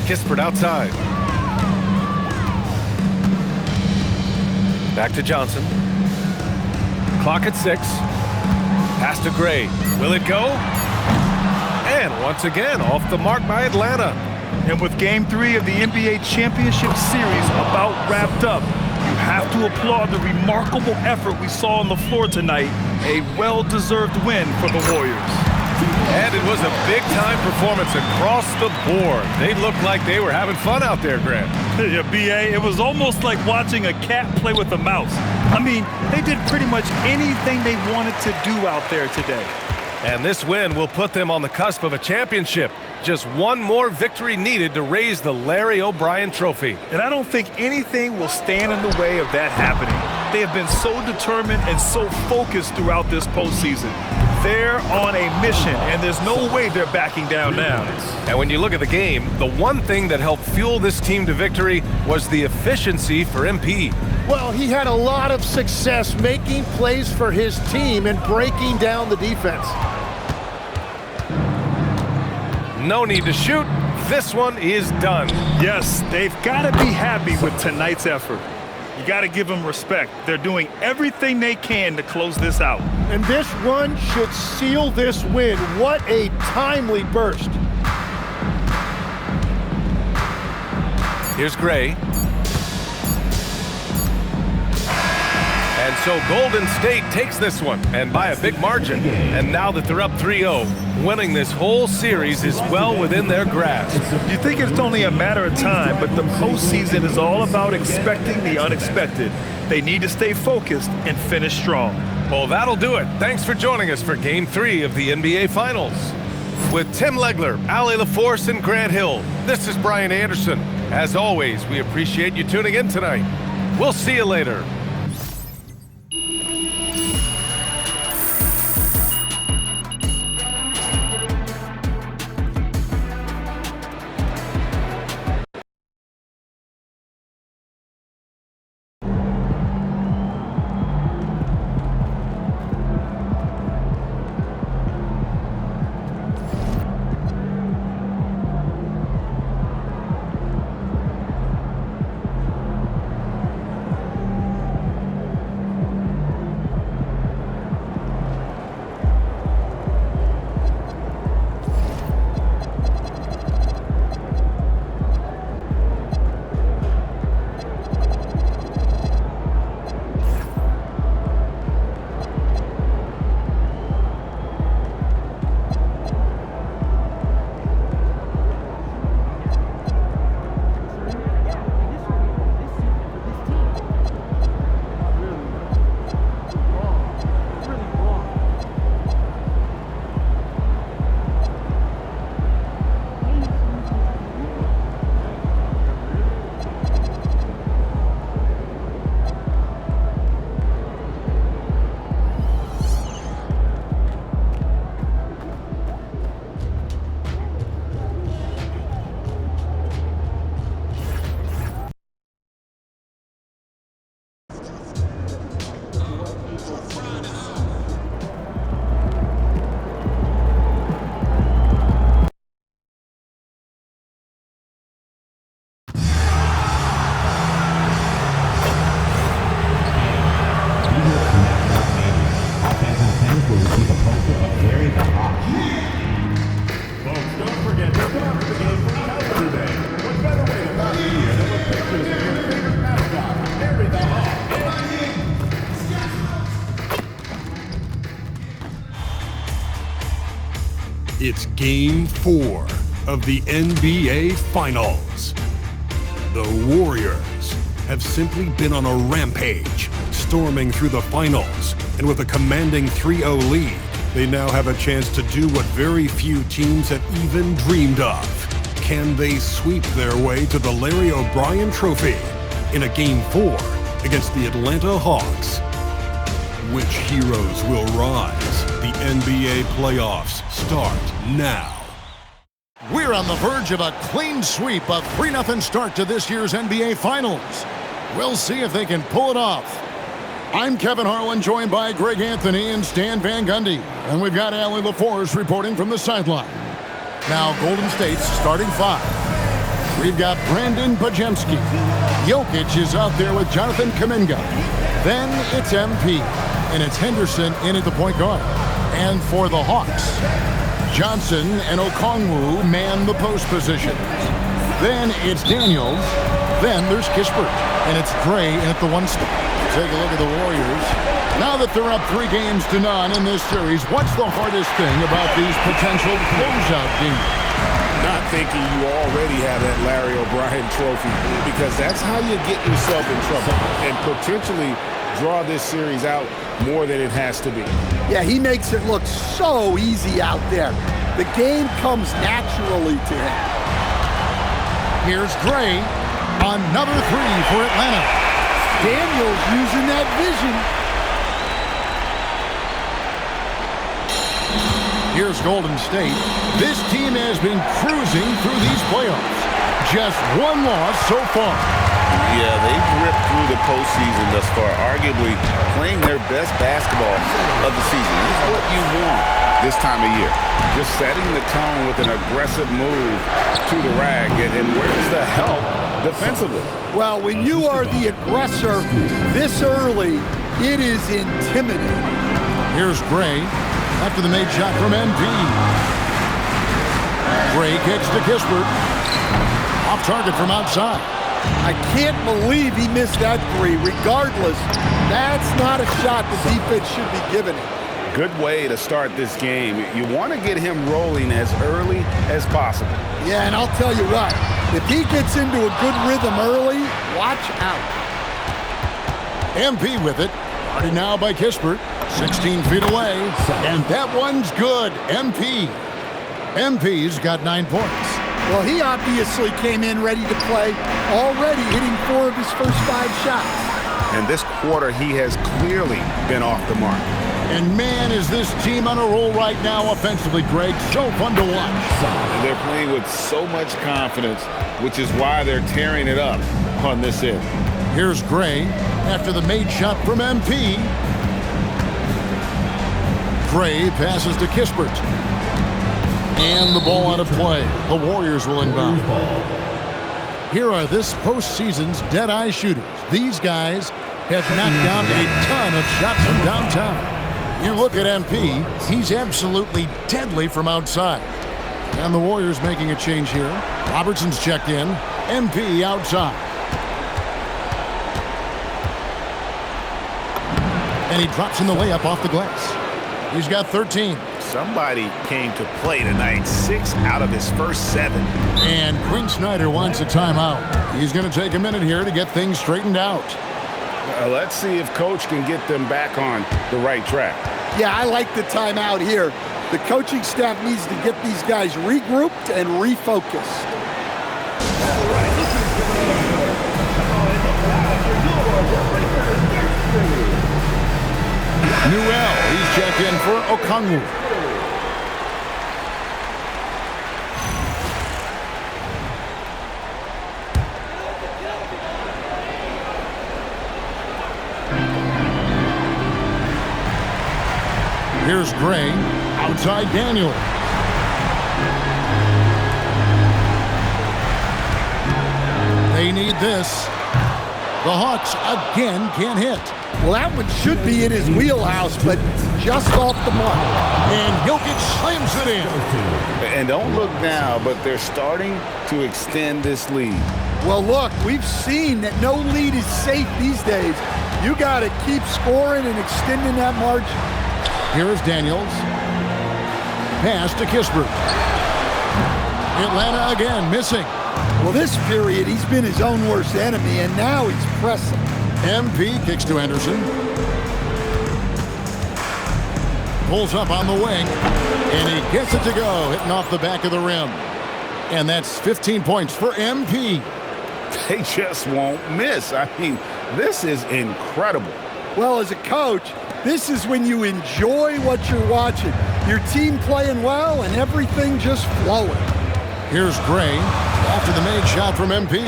Kispert outside. Back to Johnson. Clock at 6. Pass to Gray. Will it go? And once again, off the mark by Atlanta. And with Game 3 of the NBA Championship Series about wrapped up, you have to applaud the remarkable effort we saw on the floor tonight. A well-deserved win for the Warriors. And it was a big-time performance across the board. They looked like they were having fun out there, Grant. Yeah, B.A., it was almost like watching a cat play with a mouse. I mean, they did pretty much anything they wanted to do out there today. And this win will put them on the cusp of a championship. Just one more victory needed to raise the Larry O'Brien Trophy. And I don't think anything will stand in the way of that happening. They have been so determined and so focused throughout this postseason. They're on a mission, and there's no way they're backing down now. And when you look at the game, the one thing that helped fuel this team to victory was the efficiency for MP. Well, he had a lot of success making plays for his team and breaking down the defense. No need to shoot. This one is done. Yes, they've got to be happy with tonight's effort. You got to give them respect. They're doing everything they can to close this out. And this run should seal this win. What a timely burst. Here's Gray. And so Golden State takes this one, and by a big margin. And now that they're up 3-0, winning this whole series is well within their grasp. You think it's only a matter of time, but the postseason is all about expecting the unexpected. They need to stay focused and finish strong. Well, that'll do it. Thanks for joining us for Game 3 of the NBA Finals. With Tim Legler, Ali LaForce, and Grant Hill, this is Brian Anderson. As always, we appreciate you tuning in tonight. We'll see you later. It's Game 4 of the NBA Finals. The Warriors have simply been on a rampage, storming through the finals, and with a commanding 3-0 lead, they now have a chance to do what very few teams have even dreamed of. Can they sweep their way to the Larry O'Brien Trophy in a Game 4 against the Atlanta Hawks? Which heroes will rise? The NBA playoffs start now. We're on the verge of a clean sweep, a 3-0 start to this year's NBA Finals. We'll see if they can pull it off. I'm Kevin Harlan, joined by Greg Anthony and Stan Van Gundy. And we've got Ali LaForce reporting from the sideline. Now, Golden State's starting five. We've got Brandon Bajemski. Jokic is out there with Jonathan Kuminga. Then it's MP, and it's Henderson in at the point guard. And for the Hawks, Johnson and Okongwu man the post positions. Then it's Daniels. Then there's Kispert, and it's Gray in at the 1 spot. Take a look at the Warriors. Now that they're up 3-0 in this series, what's the hardest thing about these potential closeout games? Not thinking you already have that Larry O'Brien trophy, because that's how you get yourself in trouble and potentially draw this series out more than it has to be. Yeah, he makes it look so easy out there. The game comes naturally to him. Here's Gray. Another 3 for Atlanta. Daniels using that vision. Here's Golden State. This team has been cruising through these playoffs. Just 1 loss so far. Yeah, they've ripped through the postseason thus far, arguably playing their best basketball of the season. This is what you want this time of year. Just setting the tone with an aggressive move to the rag. And where's the help defensively? Well, when you are the aggressor this early, it is intimidating. Here's Gray after the made shot from MP. Gray kicks to Kispert. Off target from outside. I can't believe he missed that 3. Regardless, that's not a shot the defense should be giving him. Good way to start this game. You want to get him rolling as early as possible. Yeah, and I'll tell you what, if he gets into a good rhythm early, watch out. MP with it. Guarded now by Kispert. 16 feet away. And that one's good. MP's got 9 points. Well, he obviously came in ready to play, already hitting 4 of his first 5 shots. And this quarter, he has clearly been off the mark. And man, is this team on a roll right now offensively, Greg. So fun to watch. And they're playing with so much confidence, which is why they're tearing it up on this end. Here's Gray after the made shot from MP. Gray passes to Kispert. And the ball out of play. The Warriors will inbound. Here are this postseason's dead-eye shooters. These guys have knocked down a ton of shots from downtown. You look at MP, he's absolutely deadly from outside. And the Warriors making a change here. Robertson's checked in. MP outside. And he drops in the layup off the glass. He's got 13. Somebody came to play tonight. 6 out of his first 7. And Quinn Snyder wants a timeout. He's going to take a minute here to get things straightened out. Let's see if Coach can get them back on the right track. Yeah, I like the timeout here. The coaching staff needs to get these guys regrouped and refocused. Newell, he's checked in for Okongwu. Here's Gray, outside Daniel. They need this. The Hawks again can't hit. Well, that one should be in his wheelhouse, but just off the mark. And Jokic slams it in. And don't look now, but they're starting to extend this lead. Well, look, we've seen that no lead is safe these days. You got to keep scoring and extending that margin. Here is Daniels. Pass to Kispert. Atlanta again missing. Well, this period, he's been his own worst enemy, and now he's pressing. MP kicks to Henderson. Pulls up on the wing, and he gets it to go, hitting off the back of the rim. And that's 15 points for MP. They just won't miss. I mean, this is incredible. Well, as a coach, this is when you enjoy what you're watching. Your team playing well and everything just flowing. Here's Gray after the made shot from MP.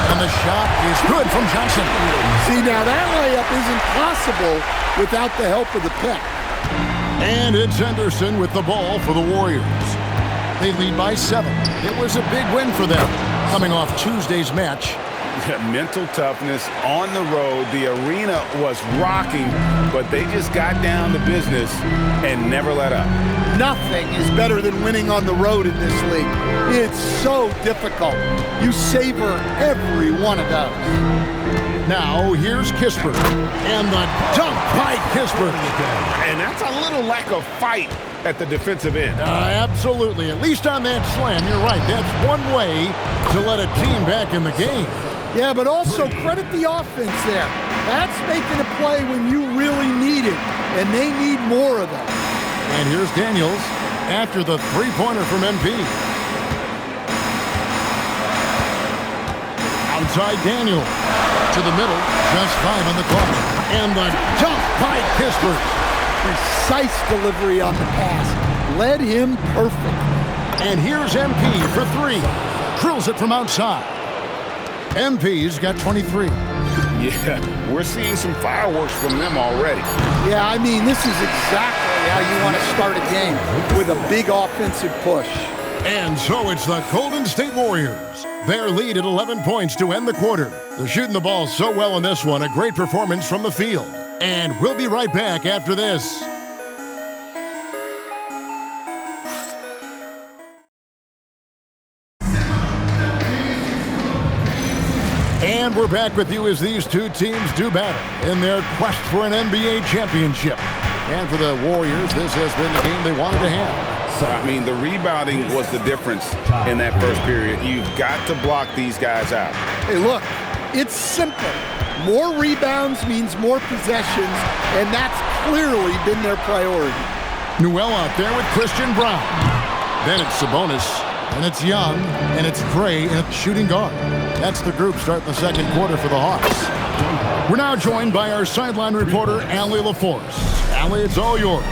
And the shot is good from Johnson. See, now that layup isn't possible without the help of the pick. And it's Henderson with the ball for the Warriors. They lead by 7. It was a big win for them, coming off Tuesday's match. Mental toughness on the road. The arena was rocking, but they just got down to business and never let up. Nothing is better than winning on the road in this league. It's so difficult. You savor every one of those. Now, here's Kispert, and the dunk by Kispert. And that's a little lack of fight at the defensive end. Absolutely. At least on that slam, you're right. That's one way to let a team back in the game. Yeah, but also credit the offense there. That's making a play when you really need it, and they need more of that. And here's Daniels after the three-pointer from MP. Outside Daniel to the middle, just 5 on the clock. And the dunk by Kispert. Precise delivery on the pass. Led him perfect. And here's MP for 3. Drills it from outside. MP's got 23. Yeah, we're seeing some fireworks from them already. Yeah, I mean, this is exactly how you want to start a game, with a big offensive push. And so it's the Golden State Warriors. Their lead at 11 points to end the quarter. They're shooting the ball so well in this one, a great performance from the field. And we'll be right back after this. And we're back with you as these two teams do battle in their quest for an NBA championship. And for the Warriors, this has been the game they wanted to have. I mean, the rebounding was the difference in that first period. You've got to block these guys out. Hey, look, it's simple. More rebounds means more possessions, and that's clearly been their priority. Newell out there with Christian Brown. Then it's Sabonis, and it's Young, and it's Gray, and it's shooting guard. That's the group starting the second quarter for the Hawks. We're now joined by our sideline reporter, Allie LaForce. Allie, it's all yours.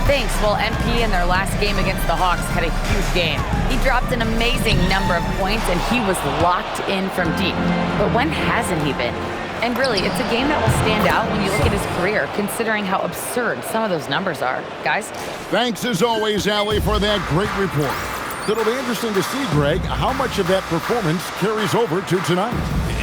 Thanks. Well, MP in their last game against the Hawks had a huge game. He dropped an amazing number of points, and he was locked in from deep. But when hasn't he been? And really, it's a game that will stand out when you look at his career, considering how absurd some of those numbers are. Guys? Thanks, as always, Allie, for that great report. It'll be interesting to see, Greg, how much of that performance carries over to tonight.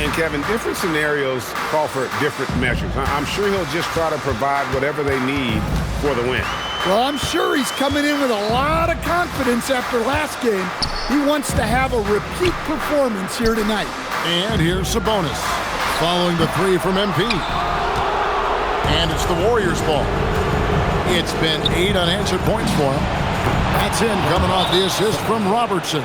And, Kevin, different scenarios call for different measures. I'm sure he'll just try to provide whatever they need for the win. Well, I'm sure he's coming in with a lot of confidence after last game. He wants to have a repeat performance here tonight. And here's Sabonis, following the 3 from MP. And it's the Warriors' ball. It's been 8 unanswered points for him. That's in, coming off the assist from Robertson.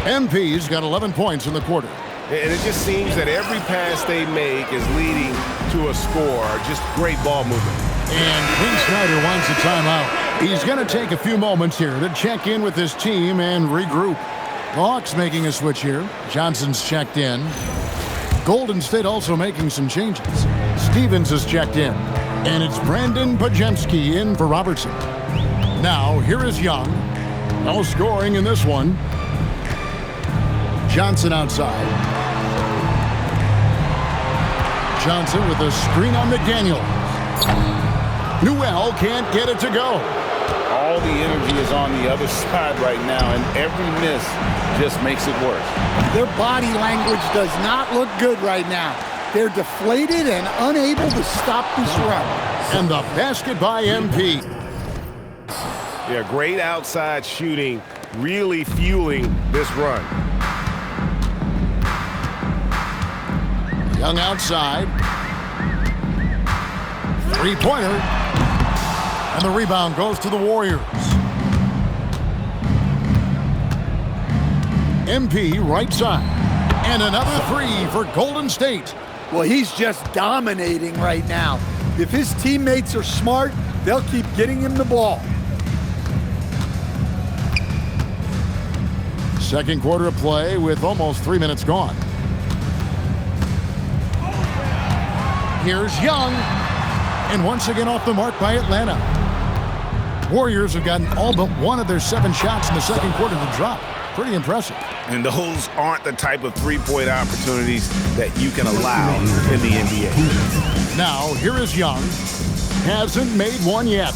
MP's got 11 points in the quarter. And it just seems that every pass they make is leading to a score. Just great ball movement. And Quinn Snyder wants a timeout. He's going to take a few moments here to check in with his team and regroup. The Hawks making a switch here. Johnson's checked in. Golden State also making some changes. Stevens is checked in. And it's Brandon Pajemski in for Robertson. Now, here is Young. No scoring in this one. Johnson outside. Johnson with a screen on McDaniel. Newell can't get it to go. All the energy is on the other side right now, and every miss just makes it worse. Their body language does not look good right now. They're deflated and unable to stop this run. And the basket by MP. Yeah, great outside shooting, really fueling this run. Young outside. Three-pointer. And the rebound goes to the Warriors. MP right side. And another 3 for Golden State. Well, he's just dominating right now. If his teammates are smart, they'll keep getting him the ball. Second quarter of play with almost 3 minutes gone. Here's Young. And once again off the mark by Atlanta. Warriors have gotten all but one of their 7 shots in the second quarter to drop. Pretty impressive. And those aren't the type of three-point opportunities that you can allow in the NBA. Now, here is Young. Hasn't made one yet.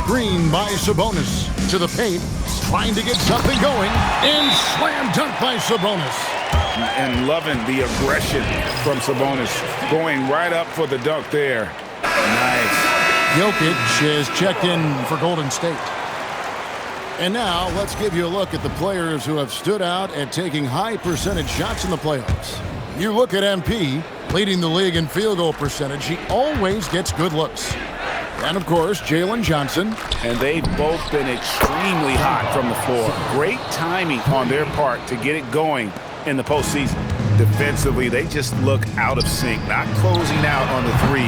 Screen by Sabonis. To the paint, trying to get something going, and slam dunk by Sabonis. And loving the aggression from Sabonis, going right up for the dunk there. Nice. Jokic is checked in for Golden State. And now, let's give you a look at the players who have stood out at taking high percentage shots in the playoffs. You look at MP, leading the league in field goal percentage. He always gets good looks. And, of course, Jalen Johnson. And they've both been extremely hot from the floor. Great timing on their part to get it going in the postseason. Defensively, they just look out of sync, not closing out on the threes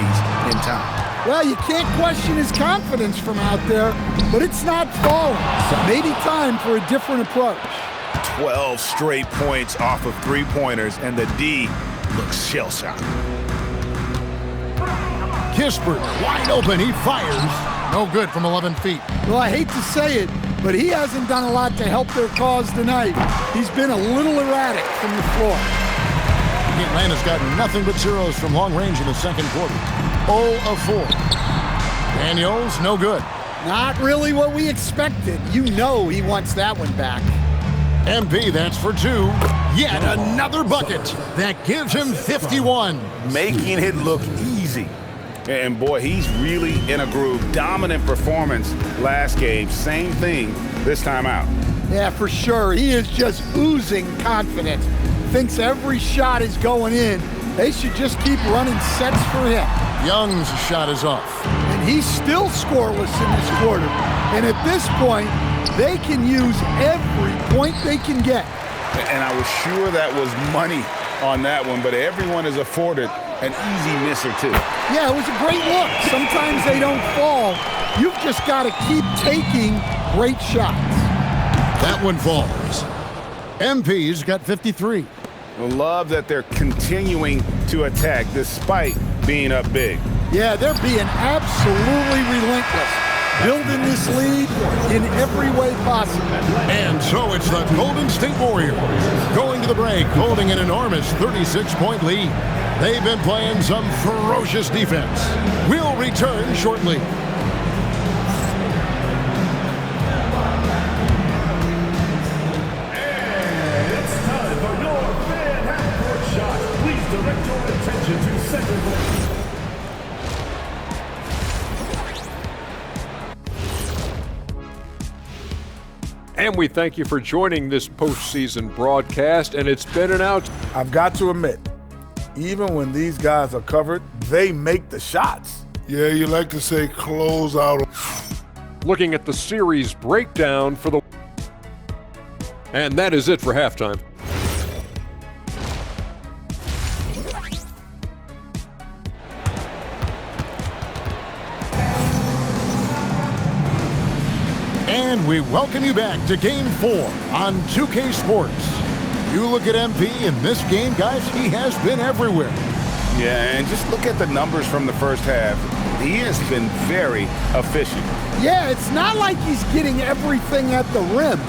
in time. Well, you can't question his confidence from out there, but it's not falling. So maybe time for a different approach. 12 straight points off of three-pointers, and the D looks shell-shocked. Kispert, wide open, he fires. No good from 11 feet. Well, I hate to say it, but he hasn't done a lot to help their cause tonight. He's been a little erratic from the floor. Atlanta's got nothing but zeros from long range in the second quarter. 0 of 4. Daniels, no good. Not really what we expected. You know he wants that one back. MP, that's for 2. Yet another bucket. That gives him 51. Making it look easy. And boy, he's really in a groove. Dominant performance last game. Same thing this time out. Yeah, for sure. He is just oozing confidence. Thinks every shot is going in. They should just keep running sets for him. Young's shot is off. And he's still scoreless in this quarter. And at this point, they can use every point they can get. And I was sure that was money on that one, but everyone is afforded an easy miss or two. Yeah, it was a great look. Sometimes they don't fall. You've just got to keep taking great shots. That one falls. MP's got 53. Love that they're continuing to attack despite being up big. Yeah, they're being absolutely relentless, building this lead in every way possible. And so it's the Golden State Warriors going to the break, holding an enormous 36-point lead. They've been playing some ferocious defense. We'll return shortly. Direct your attention to second base. And we thank you for joining this postseason broadcast, and it's been an out. I've got to admit, even when these guys are covered, they make the shots. Yeah, you like to say close out. Looking at the series breakdown for the... And that is it for halftime. And we welcome you back to Game 4 on 2K Sports. You look at MP in this game, guys, he has been everywhere. Yeah, and just look at the numbers from the first half. He has been very efficient. Yeah, it's not like he's getting everything at the rim.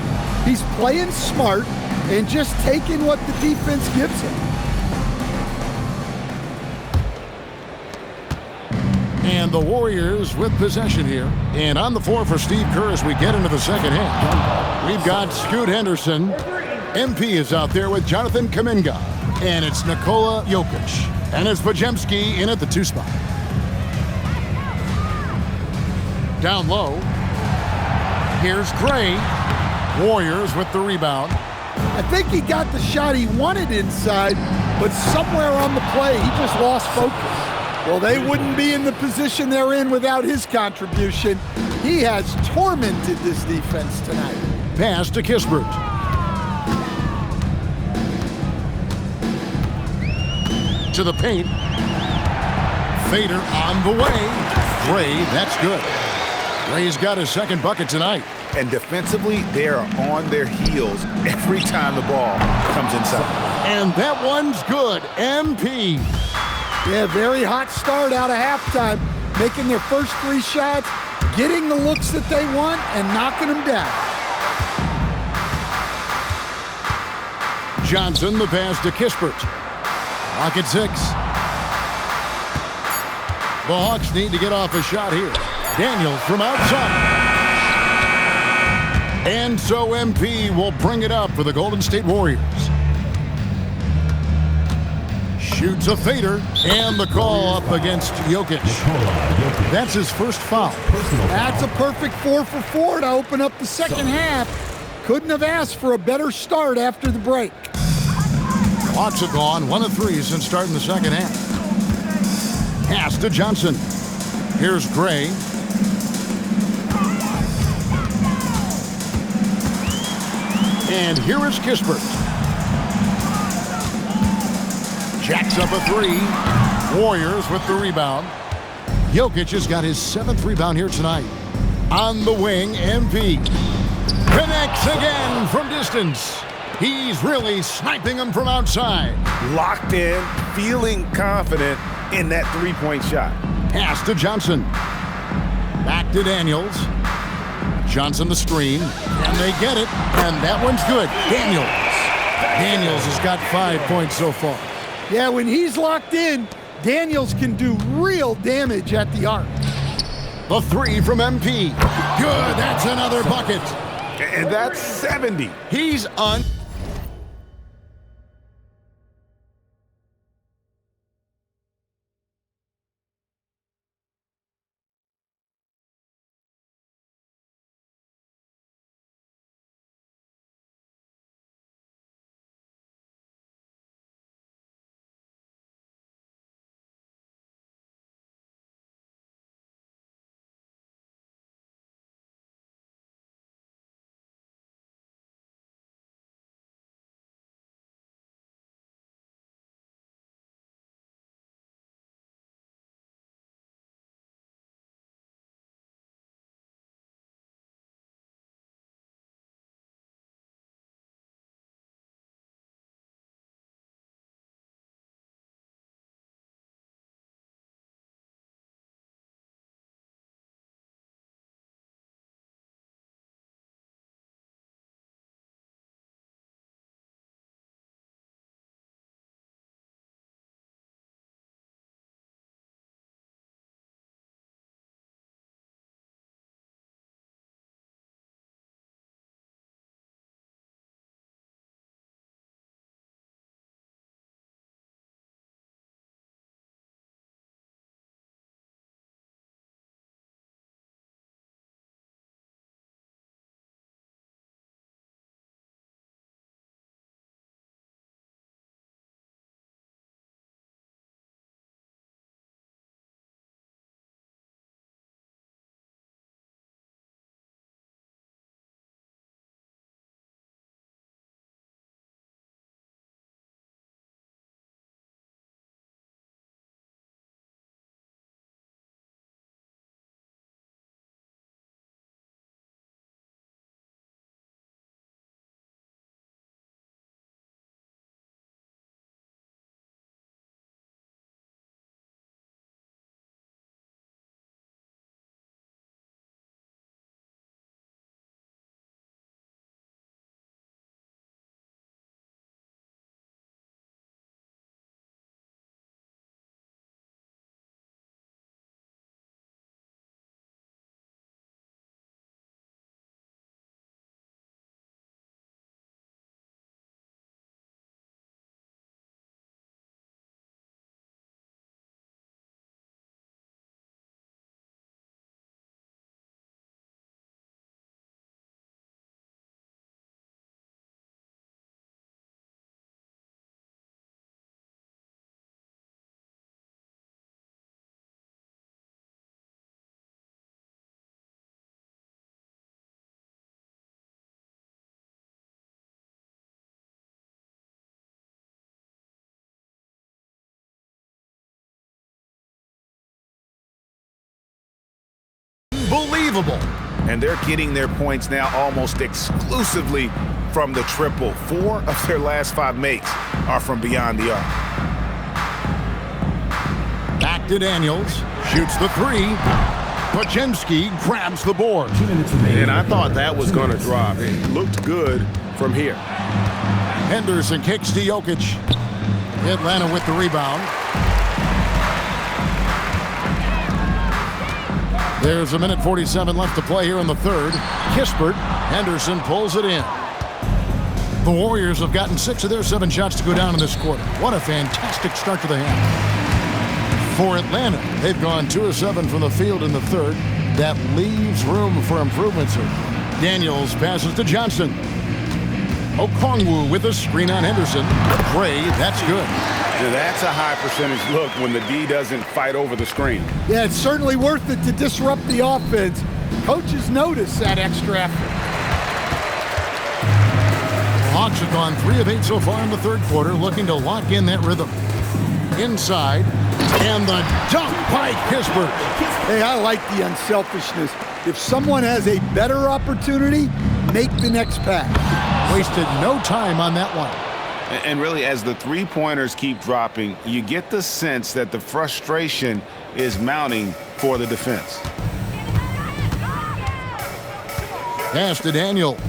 He's playing smart and just taking what the defense gives him. And the Warriors with possession here. And on the floor for Steve Kerr as we get into the second half. We've got Scoot Henderson. MP is out there with Jonathan Kuminga. And it's Nikola Jokic. And it's Podziemski in at the 2 spot. Down low. Here's Gray. Warriors with the rebound. I think he got the shot he wanted inside, but somewhere on the play, he just lost focus. Well, they wouldn't be in the position they're in without his contribution. He has tormented this defense tonight. Pass to Kispert. To the paint. Fader on the way. Gray, that's good. Gray's got his second bucket tonight. And defensively, they are on their heels every time the ball comes inside. And that one's good. MP. Yeah, very hot start out of halftime. Making their first 3 shots, getting the looks that they want, and knocking them down. Johnson, the pass to Kispert. Lock at 6. The Hawks need to get off a shot here. Daniels from outside. And so MP will bring it up for the Golden State Warriors. Shoots a fader, and the call up against Jokic. That's his first foul. That's a perfect 4 for 4 to open up the second half. Couldn't have asked for a better start after the break. Hawks have gone 1 of 3 since starting the second half. Pass to Johnson. Here's Gray. And here is Kispert. Jacks up a 3. Warriors with the rebound. Jokic has got his 7th rebound here tonight. On the wing, MP. Connects again from distance. He's really sniping them from outside. Locked in, feeling confident in that three-point shot. Pass to Johnson. Back to Daniels. Johnson the screen, and they get it, and that one's good. Daniels has got 5 points so far. Yeah, when he's locked in, Daniels can do real damage at the arc. The 3 from MP. Good, that's another bucket. And that's 70. He's on. Unbelievable. And they're getting their points now almost exclusively from the triple. 4 of their last 5 makes are from beyond the arc. Back to Daniels. Shoots the 3. Pajemski grabs the board. And I thought that was going to drop. It looked good from here. Henderson kicks to Jokic. Atlanta with the rebound. There's a minute 47 left to play here in the third. Kispert, Henderson pulls it in. The Warriors have gotten 6 of their 7 shots to go down in this quarter. What a fantastic start to the half. For Atlanta, they've gone 2 of 7 from the field in the third. That leaves room for improvements here. Daniels passes to Johnson. Okongwu with a screen on Henderson. Gray, that's good. Now that's a high percentage look when the D doesn't fight over the screen. Yeah, it's certainly worth it to disrupt the offense. Coaches notice that extra effort. Hawks have gone 3 of 8 so far in the third quarter, looking to lock in that rhythm. Inside, and the dunk by Kispert. Hey, I like the unselfishness. If someone has a better opportunity, make the next pass. Wasted no time on that one. And really, as the three-pointers keep dropping, you get the sense that the frustration is mounting for the defense. Pass to Daniels.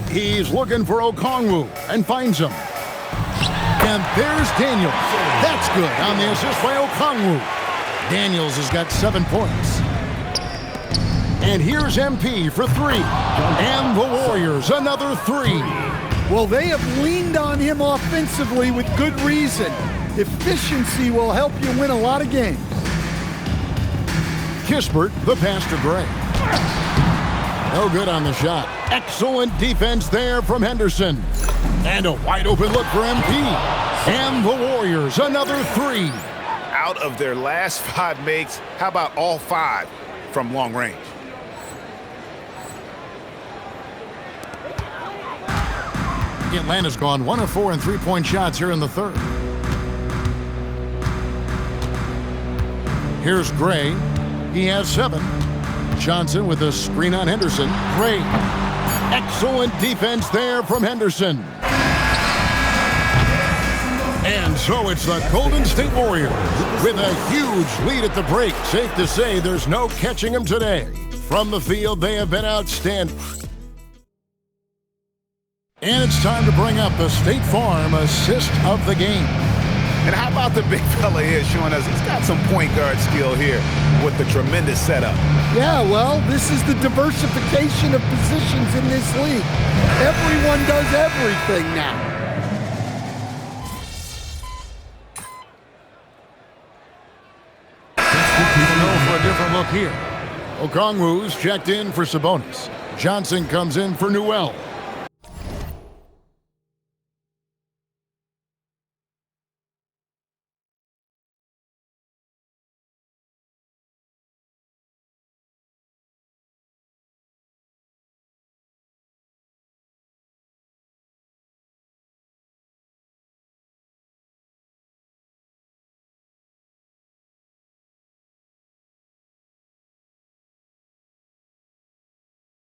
He's looking for Okongwu and finds him. And there's Daniels. That's good on the assist by Okongwu. Daniels has got 7 points. And here's MP for 3. And the Warriors, another 3. Well, they have leaned on him offensively with good reason. Efficiency will help you win a lot of games. Kispert, the pass to Gray. No good on the shot. Excellent defense there from Henderson. And a wide open look for MP. And the Warriors, another 3. Out of their last 5 makes, how about all 5 from long range? Atlanta's gone 1 of 4 in 3-point shots here in the third. Here's Gray. He has 7. Johnson with a screen on Henderson. Gray. Excellent defense there from Henderson. And so it's the Golden State Warriors with a huge lead at the break. Safe to say there's no catching them today. From the field, they have been outstanding. And it's time to bring up the State Farm assist of the game. And how about the big fella here showing us he's got some point guard skill here with the tremendous setup. Yeah, well, this is the diversification of positions in this league. Everyone does everything now. For a different look here. Okongwu's checked in for Sabonis. Johnson comes in for Newell.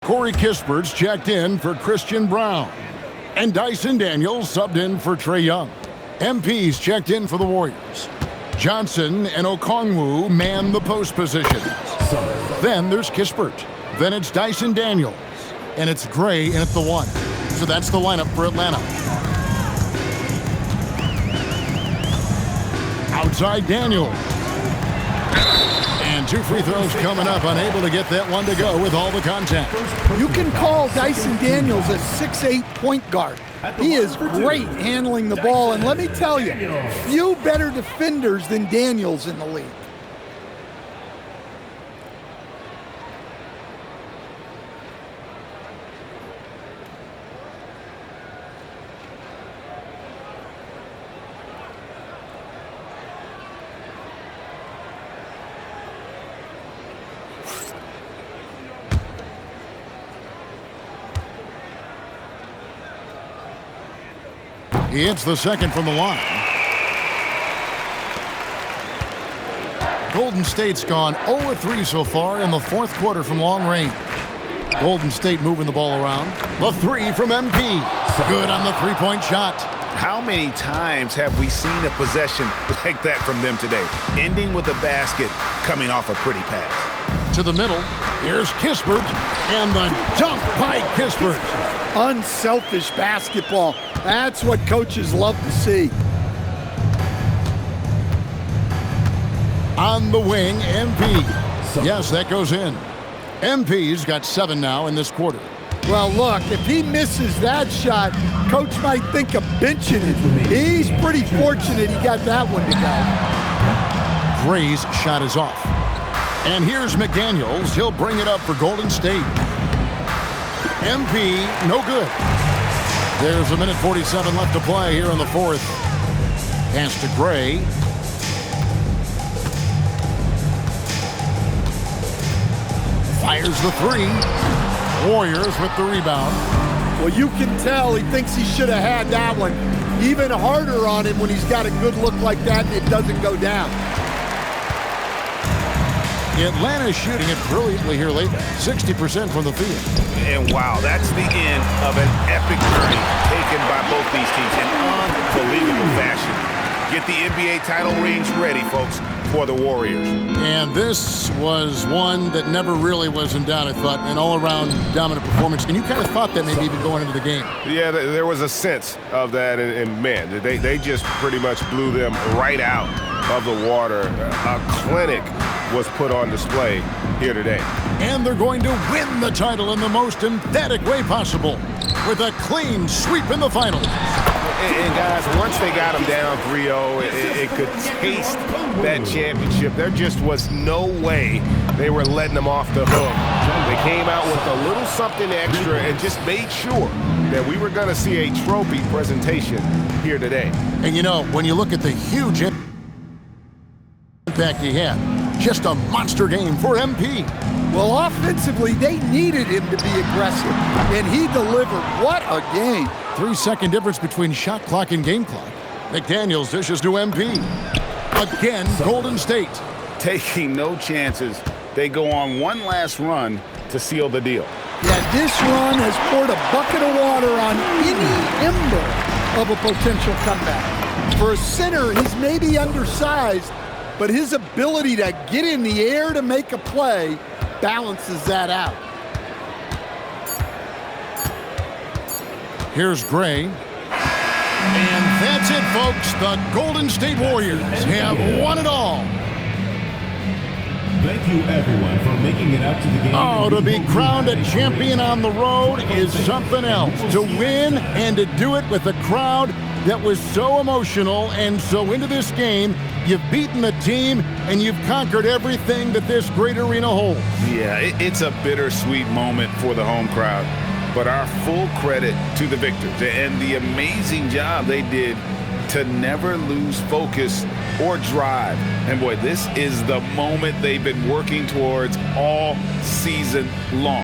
Corey Kispert's checked in for Christian Brown. And Dyson Daniels subbed in for Trae Young. MP's checked in for the Warriors. Johnson and Okongwu man the post positions. Then there's Kispert. Then it's Dyson Daniels. And it's Gray in at the 1. So that's the lineup for Atlanta. Outside Daniels. And 2 free throws coming up, unable to get that one to go with all the contact. You can call Dyson Daniels a 6'8" point guard. He is great handling the ball, and let me tell you, few better defenders than Daniels in the league. He hits the second from the line. Golden State's gone 0-3 so far in the fourth quarter from long range. Golden State moving the ball around. The 3 from MP. Good on the 3-point shot. How many times have we seen a possession like that from them today? Ending with a basket, coming off a pretty pass. To the middle, here's Kispert, and the dunk by Kispert. Unselfish basketball. That's what coaches love to see. On the wing, MP. Yes, that goes in. MP's got 7 now in this quarter. Well, look, if he misses that shot, coach might think of benching it. He's pretty fortunate he got that one to go. Gray's shot is off. And here's McDaniels. He'll bring it up for Golden State. MP, no good. There's 1:47 left to play here in the fourth. Pass to Gray. Fires the three. Warriors with the rebound. Well, you can tell he thinks he should have had that one. Even harder on him when he's got a good look like that and it doesn't go down. Atlanta's shooting it brilliantly here lately. 60% from the field. And wow, that's the end of an epic journey taken by both these teams in unbelievable fashion. Get the NBA title rings ready, folks, for the Warriors. And this was one that never really was in doubt, I thought, an all-around dominant performance. And you kind of thought that maybe even going into the game. Yeah, there was a sense of that, and man, they just pretty much blew them right out of the water. A clinic was put on display here today. And they're going to win the title in the most emphatic way possible with a clean sweep in the finals. And guys, once they got them down 3-0, it could taste that championship. There just was no way they were letting them off the hook. They came out with a little something extra and just made sure that we were going to see a trophy presentation here today. And you know, when you look at the huge impact he had, just a monster game for MP. Well, offensively, they needed him to be aggressive, and he delivered. What a game. 3-second difference between shot clock and game clock. McDaniels dishes to MP. Again, Golden State. Taking no chances. They go on one last run to seal the deal. Yeah, this run has poured a bucket of water on any ember of a potential comeback. For a center, he's maybe undersized, but his ability to get in the air to make a play balances that out. Here's Gray. And that's it, folks. The Golden State Warriors have won it all. Thank you, everyone, for making it out to the game. Oh, to be crowned a champion on the road is something else. To win and to do it with a crowd that was so emotional and so into this game, you've beaten the team and you've conquered everything that this great arena holds. Yeah, it's a bittersweet moment for the home crowd, but our full credit to the victors and the amazing job they did to never lose focus or drive. And boy, this is the moment they've been working towards all season long.